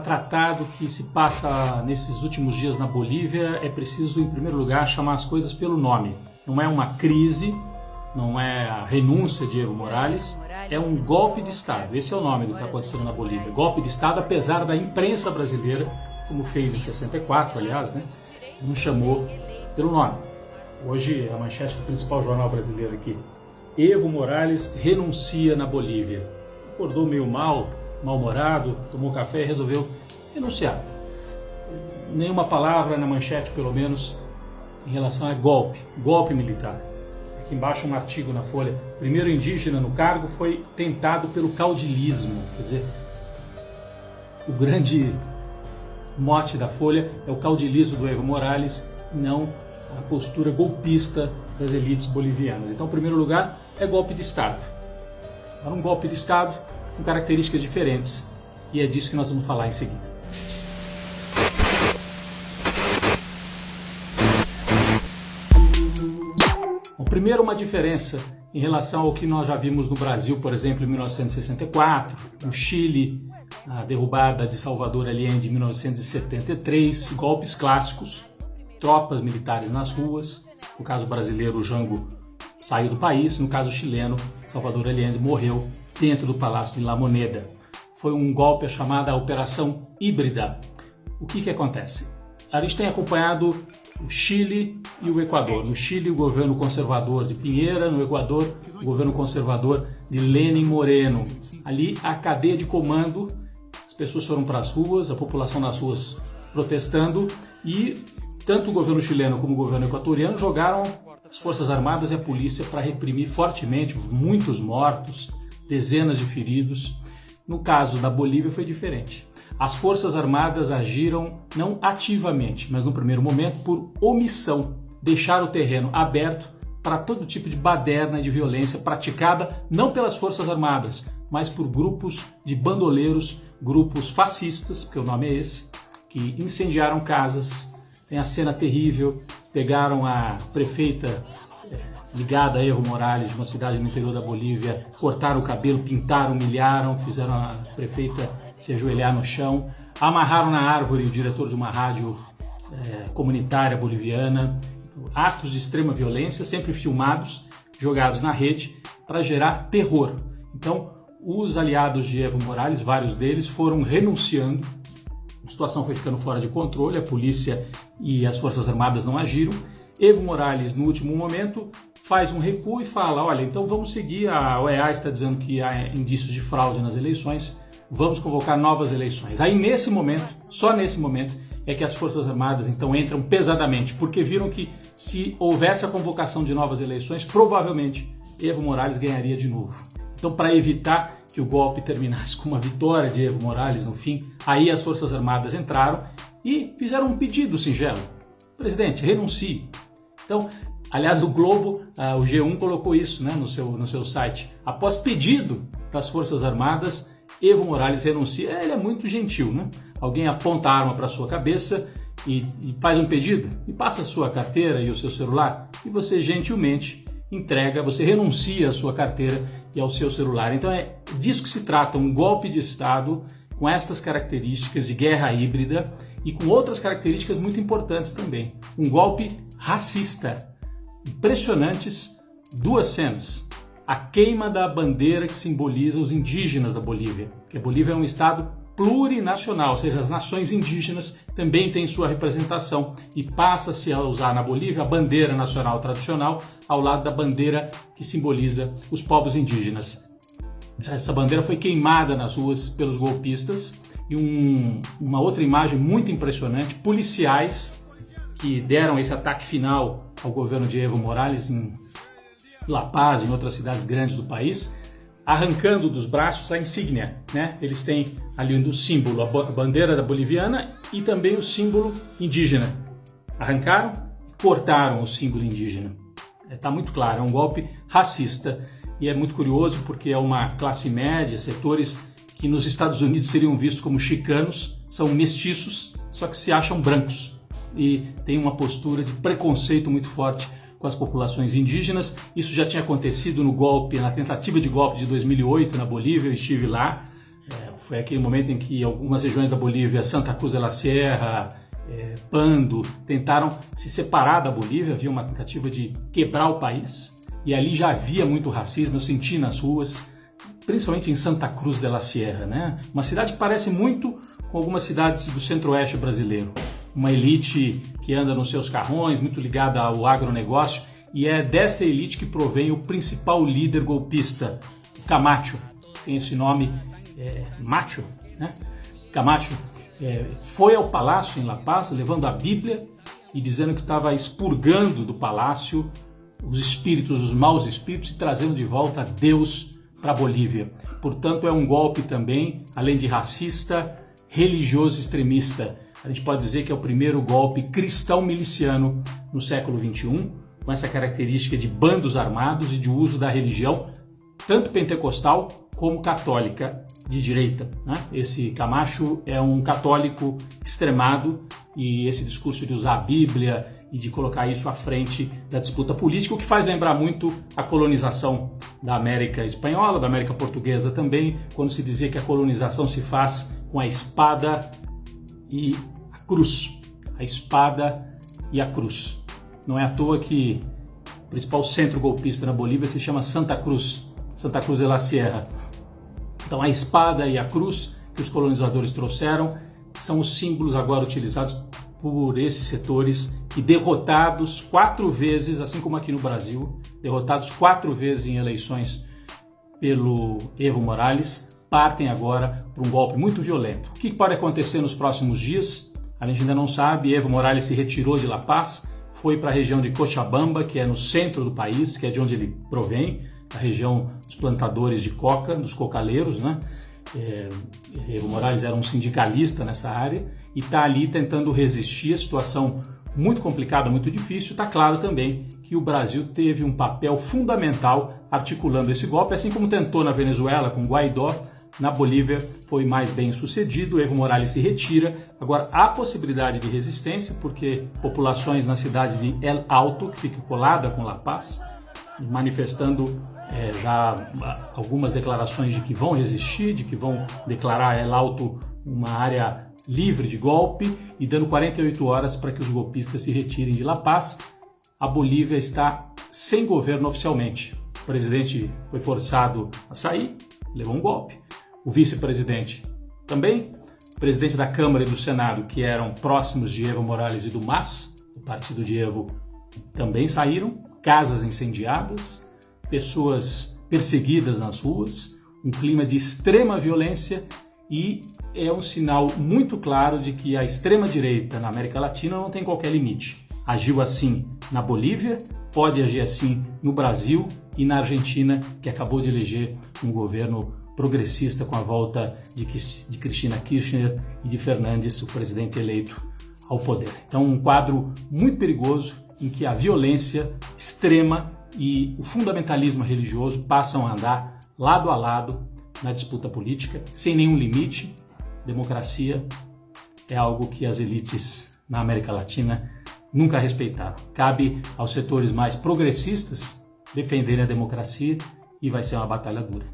tratado que se passa nesses últimos dias na Bolívia, é preciso, em primeiro lugar, chamar as coisas pelo nome. Não é uma crise, não é a renúncia de Evo Morales, é um golpe de Estado. Esse é o nome do que está acontecendo na Bolívia. Golpe de Estado, apesar da imprensa brasileira, como fez em 64, aliás, né, não chamou pelo nome. Hoje, a manchete do principal jornal brasileiro aqui: Evo Morales renuncia na Bolívia. Acordou meio mal-humorado, tomou café e resolveu renunciar. Nenhuma palavra na manchete, pelo menos, em relação a golpe militar. Aqui embaixo um artigo na Folha: primeiro indígena no cargo foi tentado pelo caudilismo. Quer dizer, o grande mote da Folha é o caudilismo do Evo Morales, não a postura golpista das elites bolivianas. Então, em primeiro lugar, é golpe de Estado. Era um golpe de Estado com características diferentes, e é disso que nós vamos falar em seguida. Bom, primeiro, uma diferença em relação ao que nós já vimos no Brasil, por exemplo, em 1964, no Chile, a derrubada de Salvador Allende em 1973, golpes clássicos, tropas militares nas ruas. No caso brasileiro, o Jango saiu do país. No caso chileno, Salvador Allende morreu dentro do Palácio de La Moneda. Foi um golpe chamada Operação Híbrida. O que acontece? A gente tem acompanhado o Chile e o Equador. No Chile, o governo conservador de Piñera; no Equador, o governo conservador de Lenin Moreno. Ali, a cadeia de comando, as pessoas foram para as ruas, a população nas ruas protestando, e tanto o governo chileno como o governo equatoriano jogaram as Forças Armadas e a polícia para reprimir fortemente, muitos mortos, dezenas de feridos. No caso da Bolívia foi diferente. As Forças Armadas agiram não ativamente, mas no primeiro momento por omissão, deixaram o terreno aberto para todo tipo de baderna e de violência praticada não pelas Forças Armadas, mas por grupos de bandoleiros, grupos fascistas, porque o nome é esse, que incendiaram casas. Tem a cena terrível: pegaram a prefeita ligada a Evo Morales, de uma cidade no interior da Bolívia, cortaram o cabelo, pintaram, humilharam, fizeram a prefeita se ajoelhar no chão, amarraram na árvore o diretor de uma rádio comunitária boliviana. Atos de extrema violência, sempre filmados, jogados na rede para gerar terror. Então, os aliados de Evo Morales, vários deles, foram renunciando. A situação foi ficando fora de controle, a polícia e as Forças Armadas não agiram. Evo Morales, no último momento, faz um recuo e fala: olha, então vamos seguir, a OEA está dizendo que há indícios de fraude nas eleições, vamos convocar novas eleições. Aí, nesse momento, só nesse momento, é que as Forças Armadas então entram pesadamente, porque viram que se houvesse a convocação de novas eleições, provavelmente Evo Morales ganharia de novo. Então, para evitar que o golpe terminasse com uma vitória de Evo Morales no fim, aí as Forças Armadas entraram e fizeram um pedido singelo: presidente, renuncie. Então, aliás, o Globo, o G1 colocou isso, né, no seu site. Após pedido das Forças Armadas, Evo Morales renuncia. Ele é muito gentil, né? Alguém aponta a arma para a sua cabeça e faz um pedido, e passa a sua carteira e o seu celular, e você gentilmente entrega, você renuncia à sua carteira e ao seu celular. Então é disso que se trata, um golpe de Estado com estas características de guerra híbrida e com outras características muito importantes também. Um golpe racista. Impressionantes duas cenas: a queima da bandeira que simboliza os indígenas da Bolívia, que a Bolívia é um estado plurinacional, ou seja, as nações indígenas também têm sua representação, e passa-se a usar na Bolívia a bandeira nacional tradicional ao lado da bandeira que simboliza os povos indígenas. Essa bandeira foi queimada nas ruas pelos golpistas, e uma outra imagem muito impressionante: policiais que deram esse ataque final ao governo de Evo Morales em La Paz, em outras cidades grandes do país, arrancando dos braços a insígnia, né? Eles têm ali o símbolo, a bandeira da boliviana e também o símbolo indígena. Arrancaram e cortaram o símbolo indígena. Está muito claro, é um golpe racista, e é muito curioso porque é uma classe média, setores que nos Estados Unidos seriam vistos como chicanos, são mestiços, só que se acham brancos, e tem uma postura de preconceito muito forte com as populações indígenas. Isso já tinha acontecido no golpe, na tentativa de golpe de 2008 na Bolívia. Eu estive lá, Foi aquele momento em que algumas regiões da Bolívia, Santa Cruz de la Sierra, Pando, tentaram se separar da Bolívia, havia uma tentativa de quebrar o país, e ali já havia muito racismo, eu senti nas ruas, principalmente em Santa Cruz de la Sierra, né? Uma cidade que parece muito com algumas cidades do centro-oeste brasileiro. Uma elite que anda nos seus carrões, muito ligada ao agronegócio, e é desta elite que provém o principal líder golpista, o Camacho. Tem esse nome, Macho, né? Camacho foi ao palácio em La Paz, levando a Bíblia e dizendo que estava expurgando do palácio os espíritos, os maus espíritos, e trazendo de volta Deus para a Bolívia. Portanto, é um golpe também, além de racista, religioso extremista. A gente pode dizer que é o primeiro golpe cristão miliciano no século XXI, com essa característica de bandos armados e de uso da religião, tanto pentecostal como católica de direita, né? Esse Camacho é um católico extremado, e esse discurso de usar a Bíblia e de colocar isso à frente da disputa política, o que faz lembrar muito a colonização da América Espanhola, da América Portuguesa também, quando se dizia que a colonização se faz com a espada e a cruz. A espada e a cruz. Não é à toa que o principal centro golpista na Bolívia se chama Santa Cruz de la Sierra. Então a espada e a cruz que os colonizadores trouxeram são os símbolos agora utilizados por esses setores, e derrotados 4 vezes, assim como aqui no Brasil, derrotados 4 vezes em eleições pelo Evo Morales, partem agora para um golpe muito violento. O que pode acontecer nos próximos dias? A gente ainda não sabe. Evo Morales se retirou de La Paz, foi para a região de Cochabamba, que é no centro do país, que é de onde ele provém, a região dos plantadores de coca, dos cocaleiros, né? Evo Morales era um sindicalista nessa área e está ali tentando resistir à situação muito complicada, muito difícil. Está claro também que o Brasil teve um papel fundamental articulando esse golpe, assim como tentou na Venezuela com Guaidó. Na Bolívia foi mais bem sucedido, Evo Morales se retira. Agora há possibilidade de resistência, porque populações na cidade de El Alto, que fica colada com La Paz, manifestando já algumas declarações de que vão resistir, de que vão declarar El Alto uma área livre de golpe, e dando 48 horas para que os golpistas se retirem de La Paz. A Bolívia está sem governo oficialmente. O presidente foi forçado a sair, levou um golpe. O vice-presidente também. O presidente da Câmara e do Senado, que eram próximos de Evo Morales e do MAS, do partido de Evo, também saíram. Casas incendiadas, pessoas perseguidas nas ruas, um clima de extrema violência, e é um sinal muito claro de que a extrema-direita na América Latina não tem qualquer limite. Agiu assim na Bolívia, pode agir assim no Brasil e na Argentina, que acabou de eleger um governo progressista com a volta de Cristina Kirchner e de Fernandes, o presidente eleito, ao poder. Então, um quadro muito perigoso em que a violência extrema e o fundamentalismo religioso passam a andar lado a lado na disputa política, sem nenhum limite. Democracia é algo que as elites na América Latina nunca respeitaram. Cabe aos setores mais progressistas defenderem a democracia, e vai ser uma batalha dura.